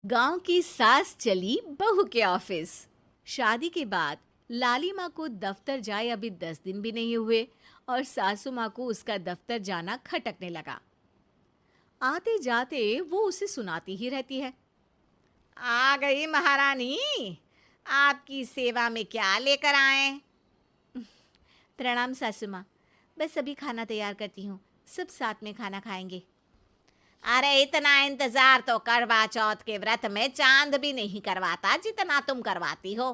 गांव की सास चली बहू के ऑफिस। शादी के बाद लाली माँ को दफ्तर जाए अभी 10 दिन भी नहीं हुए और सासू माँ को उसका दफ्तर जाना खटकने लगा। आते जाते वो उसे सुनाती ही रहती है। आ गई महारानी। आपकी सेवा में क्या लेकर आए? प्रणाम सासू माँ, बस अभी खाना तैयार करती हूँ, सब साथ में खाना खाएंगे। अरे इतना इंतजार तो करवा चौथ के व्रत में चांद भी नहीं करवाता जितना तुम करवाती हो।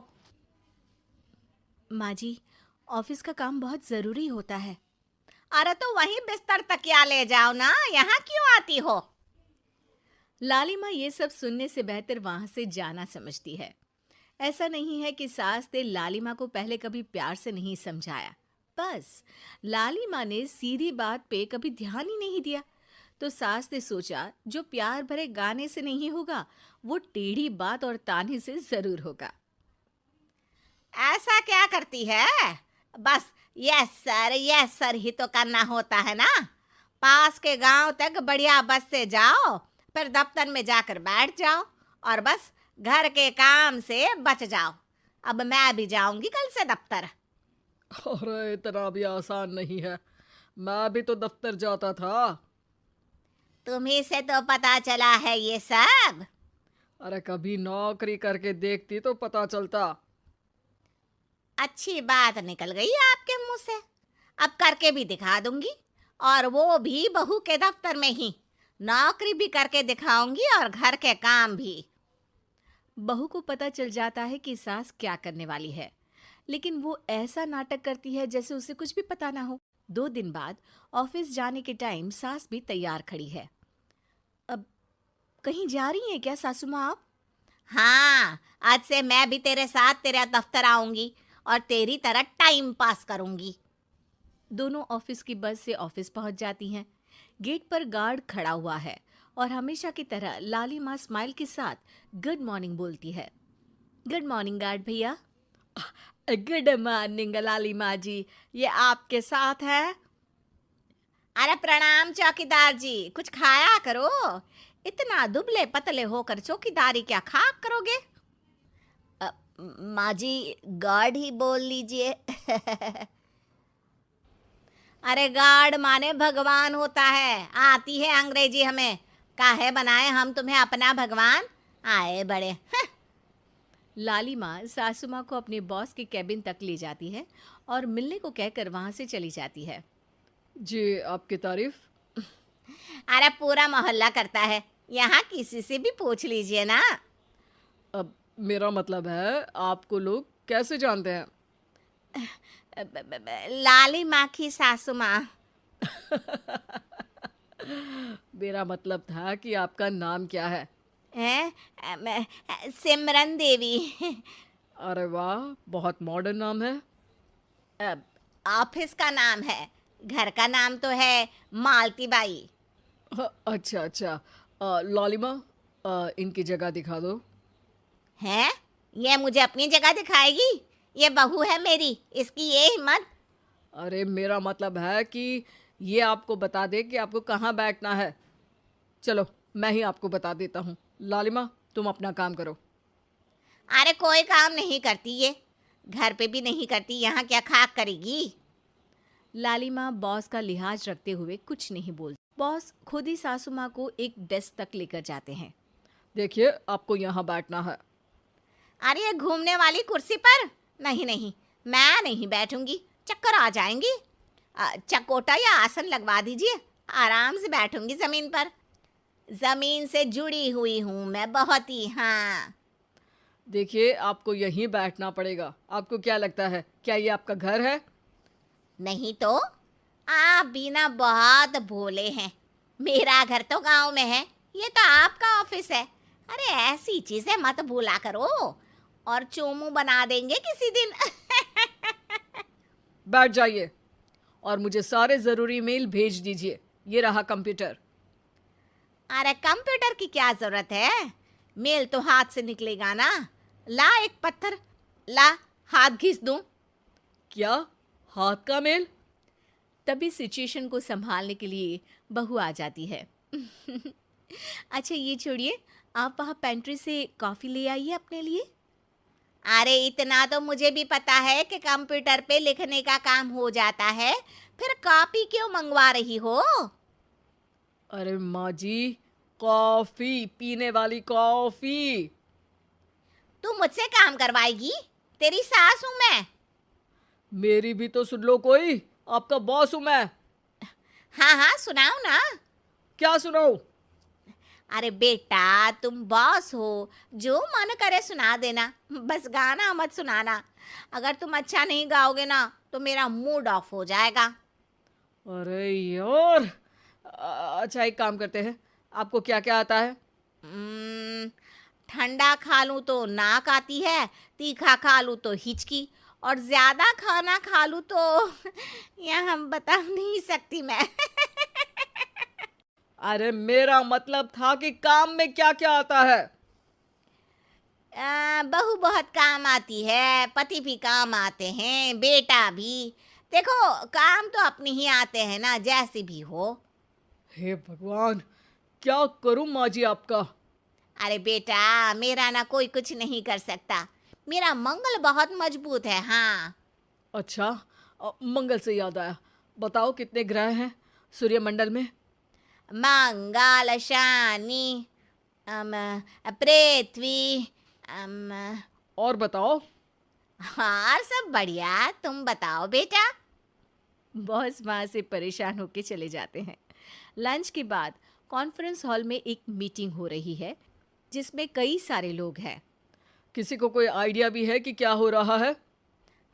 माँ जी, ऑफिस का काम बहुत ज़रूरी होता है। अरे तो वहीं बिस्तर तकिया ले जाओ ना, यहाँ क्यों आती हो? लाली माँ ये सब सुनने से बेहतर वहां से जाना समझती है। ऐसा नहीं है कि सास ने लाली माँ को पहले कभी प्यार से नहीं समझाया, बस लाली माँ ने सीधी बात पे कभी ध्यान ही नहीं दिया। तो सास ने सोचा जो प्यार भरे गाने से नहीं होगा वो टेढ़ी बात और ताने से जरूर होगा। ऐसा क्या करती है? बस यस सर ही तो करना होता है ना। पास के गांव तक बढ़िया बस से जाओ, फिर दफ्तर में जाकर बैठ जाओ और बस घर के काम से बच जाओ। अब मैं भी जाऊंगी कल से दफ्तर। अरे इतना भी आसान नहीं है। मैं भी तो दफ्तर जाता था। तुम्ही से तो पता चला है ये सब। अरे कभी नौकरी करके देखती तो पता चलता। अच्छी बात निकल गई आपके मुंह से। अब करके भी दिखा दूंगी, और वो भी बहू के दफ्तर में ही। नौकरी भी करके दिखाऊंगी और घर के काम भी। बहू को पता चल जाता है कि सास क्या करने वाली है, लेकिन वो ऐसा नाटक करती है जैसे उसे कुछ भी पता ना हो। 2 दिन बाद ऑफिस जाने के टाइम सास भी तैयार खड़ी है। अब कहीं जा रही हैं क्या सासू माँ आप? हाँ, आज से मैं भी तेरे साथ तेरा दफ्तर आऊंगी और तेरी तरह टाइम पास करूंगी। दोनों ऑफिस की बस से ऑफिस पहुंच जाती हैं। गेट पर गार्ड खड़ा हुआ है और हमेशा की तरह लाली माँ स्माइल के साथ गुड मॉर्निंग बोलती है। गुड मॉर्निंग गार्ड भैया। गुड मॉर्निंग लाली माँ जी, ये आपके साथ है? अरे प्रणाम चौकीदार जी, कुछ खाया करो। इतना दुबले पतले होकर चौकीदारी क्या खाक करोगे? माँ जी, गार्ड ही बोल लीजिए। अरे गार्ड माने भगवान होता है, आती है अंग्रेजी हमें। काहे बनाए हम तुम्हें अपना भगवान? आए बड़े। लाली माँ सासू माँ को अपने बॉस के कैबिन तक ले जाती है और मिलने को कहकर वहां से चली जाती है। जी आपकी तारीफ। अरे पूरा मोहल्ला करता है, यहाँ किसी से भी पूछ लीजिए ना। अब मेरा मतलब है आपको लोग कैसे जानते हैं? लाली माँ की सासू माँ। मेरा मतलब था कि आपका नाम क्या है? है सिमरन देवी। अरे वाह, बहुत मॉडर्न नाम है। अब ऑफिस का नाम है, घर का नाम तो है मालती बाई। अच्छा अच्छा। लालिमा, इनकी जगह दिखा दो। है, ये मुझे अपनी जगह दिखाएगी? ये बहू है मेरी, इसकी ये हिम्मत। अरे मेरा मतलब है कि ये आपको बता दे कि आपको कहाँ बैठना है। चलो मैं ही आपको बता देता हूँ। लालिमा, तुम अपना काम करो। अरे कोई काम नहीं करती ये, घर पे भी नहीं करती, यहाँ क्या खाक करेगी? लाली माँ बॉस का लिहाज रखते हुए कुछ नहीं बोलती। बॉस खुद ही सासू माँ को एक डेस्क तक लेकर जाते हैं। देखिए, आपको यहाँ बैठना है। अरे ये घूमने वाली कुर्सी पर? नहीं नहीं, मैं नहीं बैठूंगी, चक्कर आ जाएंगी। चकोटा या आसन लगवा दीजिए, आराम से बैठूंगी जमीन पर। जमीन से जुड़ी हुई हूँ मैं बहुत ही। हाँ। देखिए, आपको यहीं बैठना पड़ेगा। आपको क्या लगता है, क्या ये आपका घर है? नहीं तो? आप भी ना बहुत भोले हैं। मेरा घर तो गांव में है, ये तो आपका ऑफिस है। अरे ऐसी चीजें मत भूला करो, और चोमू बना देंगे किसी दिन। बैठ जाइए और मुझे सारे ज़रूरी मेल भेज दीजिए। ये रहा कंप्यूटर। अरे कंप्यूटर की क्या जरूरत है, मेल तो हाथ से निकलेगा ना। ला एक पत्थर, ला हाथ घिस दूं। क्या? हाथ का मेल? तभी सिचुएशन को संभालने के लिए बहू आ जाती है। अच्छा ये छोड़िए, आप वहाँ पेंट्री से कॉफ़ी ले आइए अपने लिए। अरे इतना तो मुझे भी पता है कि कंप्यूटर पे लिखने का काम हो जाता है, फिर कॉपी क्यों मंगवा रही हो? अरे माँ जी, कॉफी, पीने वाली कॉफी। तू मुझसे काम करवाएगी? तेरी सास हूं मैं। मेरी भी तो सुन लो कोई, आपका बॉस हूं मैं। हाँ हाँ सुनाओ ना। क्या सुनाऊं? अरे बेटा तुम बॉस हो, जो मन करे सुना देना, बस गाना मत सुनाना। अगर तुम अच्छा नहीं गाओगे ना तो मेरा मूड ऑफ हो जाएगा। अरे यार, अच्छा एक काम करते हैं, आपको क्या क्या आता है? हम्म, ठंडा खा लूं तो नाक आती है, तीखा खा लूं तो हिचकी, और ज्यादा खाना खा लूं तो यह हम बता नहीं सकती मैं। अरे मेरा मतलब था कि काम में क्या क्या आता है। बहू बहुत काम आती है, पति भी काम आते हैं, बेटा भी। देखो काम तो अपने ही आते हैं ना, जैसे भी हो। हे भगवान, क्या करूं माँ जी आपका। अरे बेटा मेरा ना कोई कुछ नहीं कर सकता, मेरा मंगल बहुत मजबूत है। हाँ अच्छा, मंगल से याद आया, बताओ कितने ग्रह हैं सूर्यमंडल में? मंगल शनि पृथ्वी और बताओ। हाँ सब बढ़िया, तुम बताओ बेटा। बॉस वहाँ से परेशान होके चले जाते हैं। लंच के बाद कॉन्फ्रेंस हॉल में एक मीटिंग हो रही है जिसमें कई सारे लोग हैं। किसी को कोई आइडिया भी है कि क्या हो रहा है?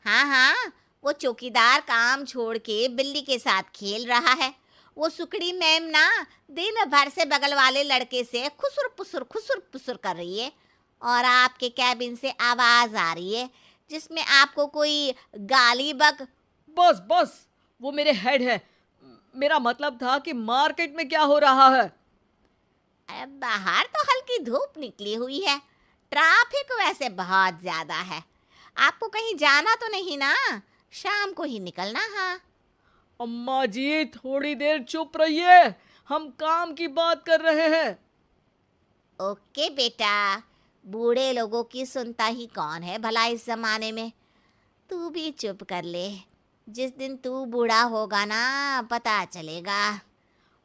हाँ हाँ, वो चौकीदार काम छोड़ के बिल्ली के साथ खेल रहा है। वो सुकड़ी मैम ना दिन भर से बगल वाले लड़के से खुसुर पुसुर कर रही है, और आपके कैबिन से आवाज आ रही है जिसमें आपको कोई गाली बक। बस बस, वो मेरे हेड है। मेरा मतलब था कि मार्केट में क्या हो रहा है। बाहर तो हल्की धूप निकली हुई है, ट्रैफिक वैसे बहुत ज्यादा है। आपको कहीं जाना तो नहीं ना? शाम को ही निकलना। हाँ अम्मा जी थोड़ी देर चुप रहिए, हम काम की बात कर रहे हैं। ओके बेटा, बूढ़े लोगों की सुनता ही कौन है भला इस जमाने में। तू भी चुप कर ले, जिस दिन तू बूढ़ा होगा ना पता चलेगा।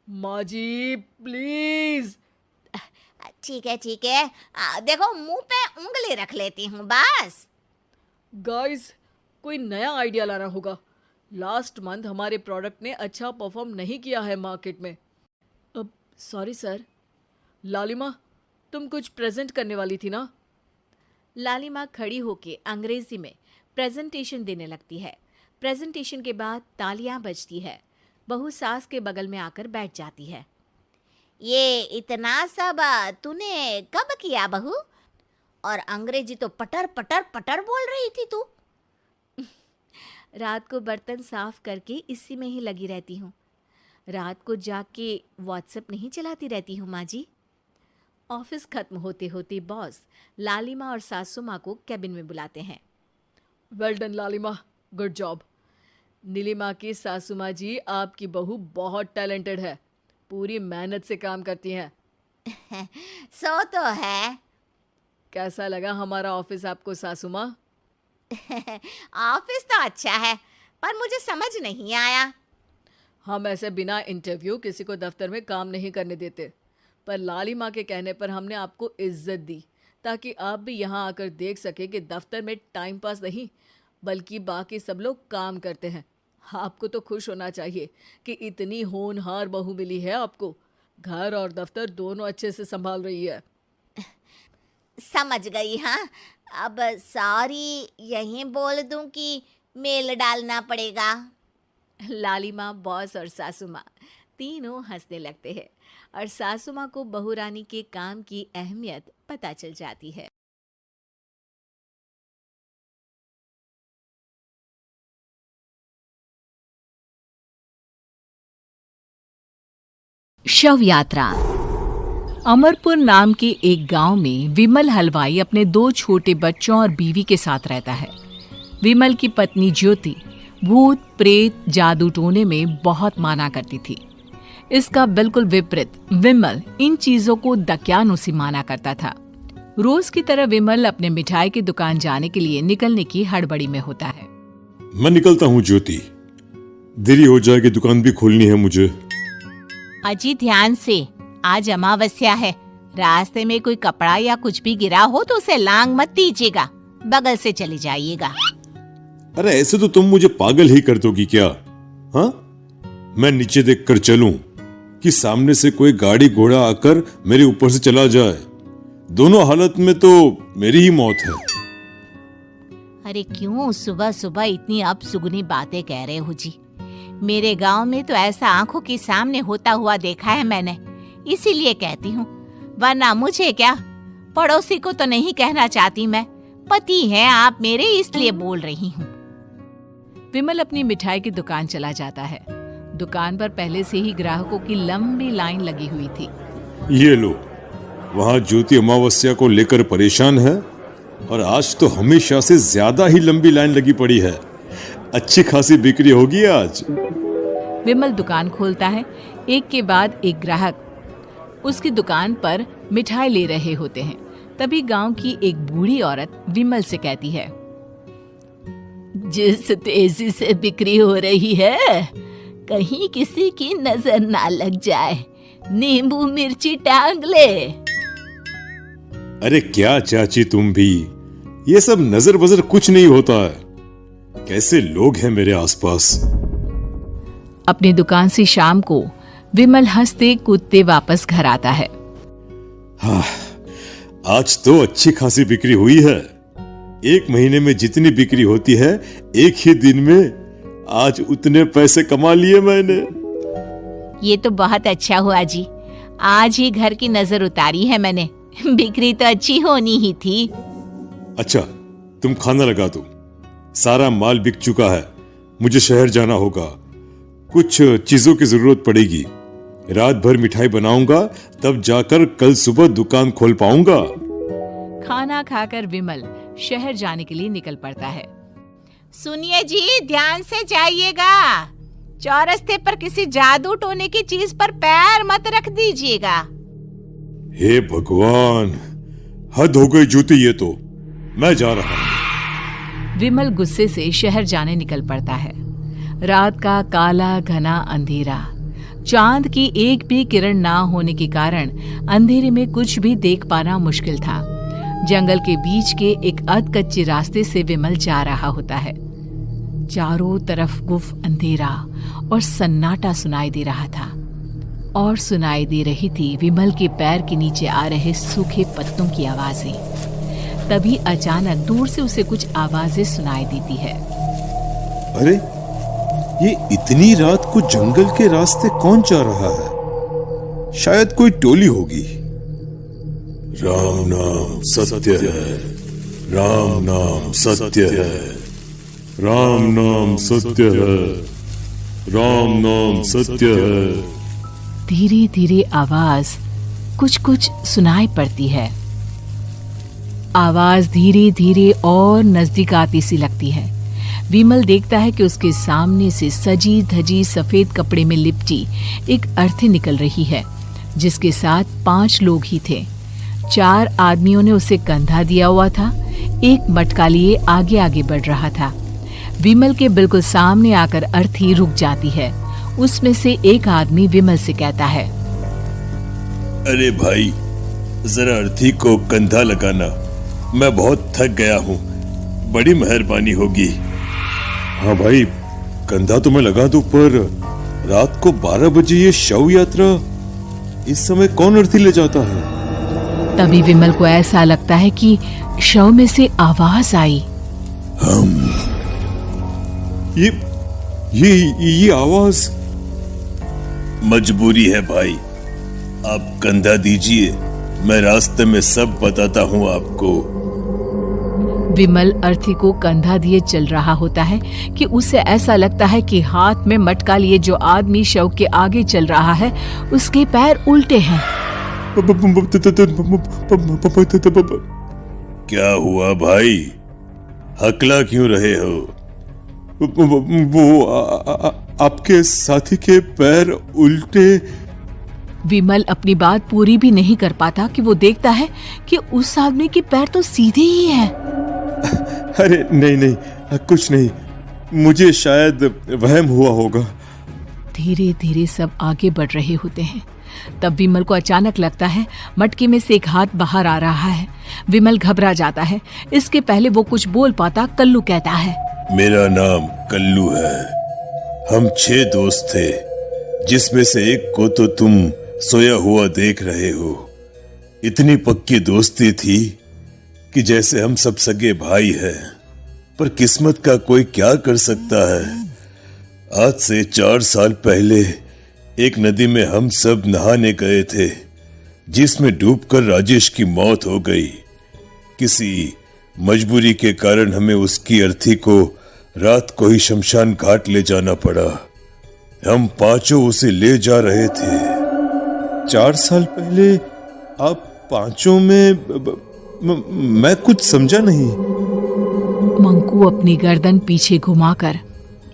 माँ जी प्लीज। ठीक है, देखो मुंह पे उंगली रख लेती हूँ बस। गाइस, कोई नया आइडिया लाना होगा। लास्ट मंथ हमारे प्रोडक्ट ने अच्छा परफॉर्म नहीं किया है मार्केट में। अब सॉरी सर। लालिमा, तुम कुछ प्रेजेंट करने वाली थी ना? लालिमा खड़ी होके अंग्रेजी में प्रेजेंटेशन देने लगती है। प्रेजेंटेशन के बाद तालियां बजती है। बहू सास के बगल में आकर बैठ जाती है। ये इतना सब तूने कब किया बहू? और अंग्रेजी तो पटर पटर पटर बोल रही थी तू। रात को बर्तन साफ करके इसी में ही लगी रहती हूँ। रात को जाग के व्हाट्सएप नहीं चलाती रहती हूँ माँ जी। ऑफिस खत्म होते होते बॉस लालिमा और सासू माँ को कैबिन में बुलाते हैं। वेल डन लालिमा, गुड जॉब। नीलिमा की सासू माँ जी, आपकी बहू बहुत टैलेंटेड है, पूरी मेहनत से काम करती हैं। सो तो है। कैसा लगा हमारा ऑफिस आपको सासू माँ? ऑफिस तो अच्छा है, पर मुझे समझ नहीं आया। हम ऐसे बिना इंटरव्यू किसी को दफ्तर में काम नहीं करने देते, पर लालिमा के कहने पर हमने आपको इज्जत दी ताकि आप भी यहाँ आकर देख सके कि दफ्तर में टाइम पास नहीं बल्कि बाकी सब लोग काम करते हैं। आपको तो खुश होना चाहिए कि इतनी होनहार बहू मिली है आपको। घर और दफ्तर दोनों अच्छे से संभाल रही है। समझ गई। हाँ अब सॉरी यहीं बोल दूं कि मेल डालना पड़ेगा? लालिमा, बॉस और सासू माँ तीनों हंसने लगते हैं और सासू माँ को बहू रानी के काम की अहमियत पता चल जाती है। शव यात्रा। अमरपुर नाम के एक गांव में विमल हलवाई अपने 2 छोटे बच्चों और बीवी के साथ रहता है। विमल की पत्नी ज्योति भूत प्रेत जादू टोने में बहुत माना करती थी। इसका बिल्कुल विपरीत विमल इन चीजों को दकियानुसी माना करता था। रोज की तरह विमल अपने मिठाई की दुकान जाने के लिए निकलने की हड़बड़ी में होता है। मैं निकलता हूँ ज्योति, देरी हो जाएगी, दुकान भी खोलनी है मुझे। अजी ध्यान से, आज अमावस्या है, रास्ते में कोई कपड़ा या कुछ भी गिरा हो तो उसे लांग मत दीजिएगा, बगल से चले जाइएगा। अरे ऐसे तो तुम मुझे पागल ही कर दोगी क्या? हाँ, मैं नीचे देख कर चलूं कि सामने से कोई गाड़ी घोड़ा आकर मेरे ऊपर से चला जाए? दोनों हालत में तो मेरी ही मौत है। अरे क्यों सुबह सुबह इतनी अपसुगनी बातें कह रहे हो जी? मेरे गांव में तो ऐसा आंखों के सामने होता हुआ देखा है मैंने, इसीलिए कहती हूँ, वरना मुझे क्या, पड़ोसी को तो नहीं कहना चाहती मैं, पति हैं आप मेरे, इसलिए बोल रही हूँ। विमल अपनी मिठाई की दुकान चला जाता है। दुकान पर पहले से ही ग्राहकों की लंबी लाइन लगी हुई थी। ये लो, वहाँ ज्योति अमावस्या को लेकर परेशान है और आज तो हमेशा से ज्यादा ही लंबी लाइन लगी पड़ी है। अच्छी खासी बिक्री होगी आज। विमल दुकान खोलता है। एक के बाद एक ग्राहक उसकी दुकान पर मिठाई ले रहे होते हैं। तभी गांव की एक बूढ़ी औरत विमल से कहती है, जिस तेजी से बिक्री हो रही है, कहीं किसी की नजर ना लग जाए, नींबू मिर्ची टांग ले। अरे क्या चाची तुम भी, ये सब नजर बजर कुछ नहीं होता है। कैसे लोग हैं मेरे आसपास। अपनी दुकान से शाम को विमल हंसते कूदते वापस घर आता है। हाँ, आज तो अच्छी खासी बिक्री हुई है। एक महीने में जितनी बिक्री होती है, एक ही दिन में आज उतने पैसे कमा लिए मैंने। ये तो बहुत अच्छा हुआ जी, आज ही घर की नजर उतारी है मैंने, बिक्री तो अच्छी होनी ही थी। अच्छा, तुम खाना लगा दो, सारा माल बिक चुका है, मुझे शहर जाना होगा, कुछ चीजों की जरूरत पड़ेगी। रात भर मिठाई बनाऊंगा, तब जाकर कल सुबह दुकान खोल पाऊंगा। खाना खाकर विमल शहर जाने के लिए निकल पड़ता है। सुनिए जी, ध्यान से जाइएगा, चौरस्ते पर किसी जादू टोने की चीज पर पैर मत रख दीजिएगा। हे भगवान, हद हो गई ज्योति, ये तो मैं जा रहा हूं। विमल गुस्से से शहर जाने निकल पड़ता है। रात का काला घना अंधेरा, चांद की एक भी किरण ना होने के कारण अंधेरे में कुछ भी देख पाना मुश्किल था। जंगल के बीच के एक अधकच्चे रास्ते से विमल जा रहा होता है। चारों तरफ गुफ अंधेरा और सन्नाटा सुनाई दे रहा था, और सुनाई दे रही थी विमल के पैर के नीचे आ रहे सूखे पत्तों की आवाजें। तभी अचानक दूर से उसे कुछ आवाजें सुनाई देती है। अरे, ये इतनी रात को जंगल के रास्ते कौन जा रहा है? शायद कोई टोली होगी। राम नाम सत्य है, राम नाम सत्य है, राम नाम सत्य है, राम नाम सत्य है। धीरे धीरे आवाज कुछ कुछ सुनाई पड़ती है। आवाज धीरे धीरे और नजदीक आती सी लगती है। विमल देखता है कि उसके सामने से सजी धजी सफेद कपड़े में लिपटी एक अर्थी निकल रही है, जिसके साथ 5 लोग ही थे। 4 आदमियों ने उसे कंधा दिया हुआ था, एक मटका लिए आगे आगे बढ़ रहा था। विमल के बिल्कुल सामने आकर अर्थी रुक जाती है। उसमें से एक आदमी विमल से कहता है, अरे भाई, जरा अर्थी को कंधा लगाना, मैं बहुत थक गया हूँ, बड़ी मेहरबानी होगी। हाँ भाई, कंधा तो मैं लगा दूं, पर रात को 12 बजे ये शव यात्रा, इस समय कौन अर्थी ले जाता है? तभी विमल को ऐसा लगता है कि शव में से आवाज आई। ये आवाज। मजबूरी है भाई, आप कंधा दीजिए, मैं रास्ते में सब बताता हूँ आपको। विमल अर्थी को कंधा दिए चल रहा होता है कि उसे ऐसा लगता है कि हाथ में मटका लिए जो आदमी शव के आगे चल रहा है, उसके पैर उल्टे हैं। क्या हुआ भाई, हकला क्यों रहे हो? वो आपके साथी के पैर उल्टे। विमल अपनी बात पूरी भी नहीं कर पाता कि वो देखता है कि उस आदमी के पैर तो सीधे ही हैं। अरे नहीं, कुछ नहीं, मुझे शायद वहम हुआ होगा। धीरे धीरे सब आगे बढ़ रहे होते हैं। तब विमल को अचानक लगता है मटके में से एक हाथ बाहर आ रहा है। विमल घबरा जाता है। इसके पहले वो कुछ बोल पाता, कल्लू कहता है, मेरा नाम कल्लू है। हम 6 दोस्त थे, जिसमें से एक को तो तुम सोया हुआ देख रहे हो। इतनी पक्की दोस्ती थी कि जैसे हम सब सगे भाई हैं। पर किस्मत का कोई क्या कर सकता है। आज से 4 साल पहले एक नदी में हम सब नहाने गए थे, जिसमें डूबकर राजेश की मौत हो गई। किसी मजबूरी के कारण हमें उसकी अर्थी को रात को ही शमशान घाट ले जाना पड़ा। हम 5 उसे ले जा रहे थे। 4 साल पहले आप 5 में मैं कुछ समझा नहीं। मंकू अपनी गर्दन पीछे घुमाकर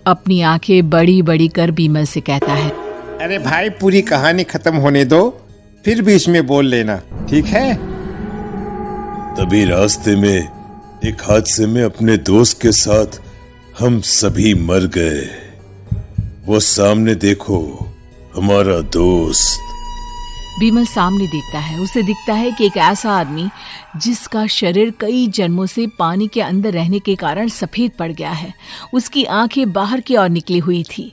अपनी आंखें बड़ी बड़ी कर विमल से कहता है, अरे भाई, पूरी कहानी खत्म होने दो, फिर बीच में बोल लेना, ठीक है? तभी रास्ते में एक हादसे में अपने दोस्त के साथ हम सभी मर गए। वो सामने देखो, हमारा दोस्त। विमल सामने देखता है। उसे दिखता है कि एक ऐसा आदमी जिसका शरीर कई जन्मों से पानी के अंदर रहने के कारण सफेद पड़ गया है। उसकी आंखें बाहर की ओर निकली हुई थी।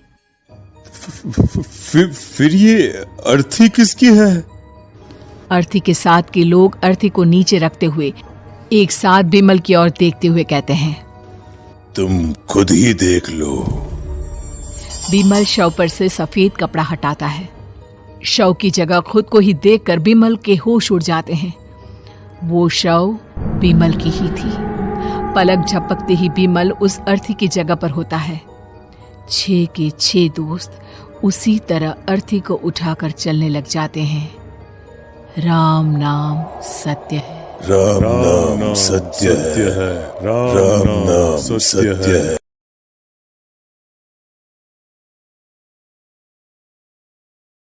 फिर ये अर्थी किसकी है? अर्थी के साथ के लोग अर्थी को नीचे रखते हुए एक साथ विमल की ओर देखते हुए कहते हैं, तुम खुद ही देख लो। विमल शव पर से सफेद कपड़ा हटाता है। शव की जगह खुद को ही देखकर विमल के होश उड़ जाते हैं। वो शव विमल की ही थी। पलक झपकते ही विमल उस अर्थी की जगह पर होता है। 6 के 6 दोस्त उसी तरह अर्थी को उठाकर चलने लग जाते हैं। राम नाम सत्य है। राम नाम सत्य है। राम नाम सत्य है।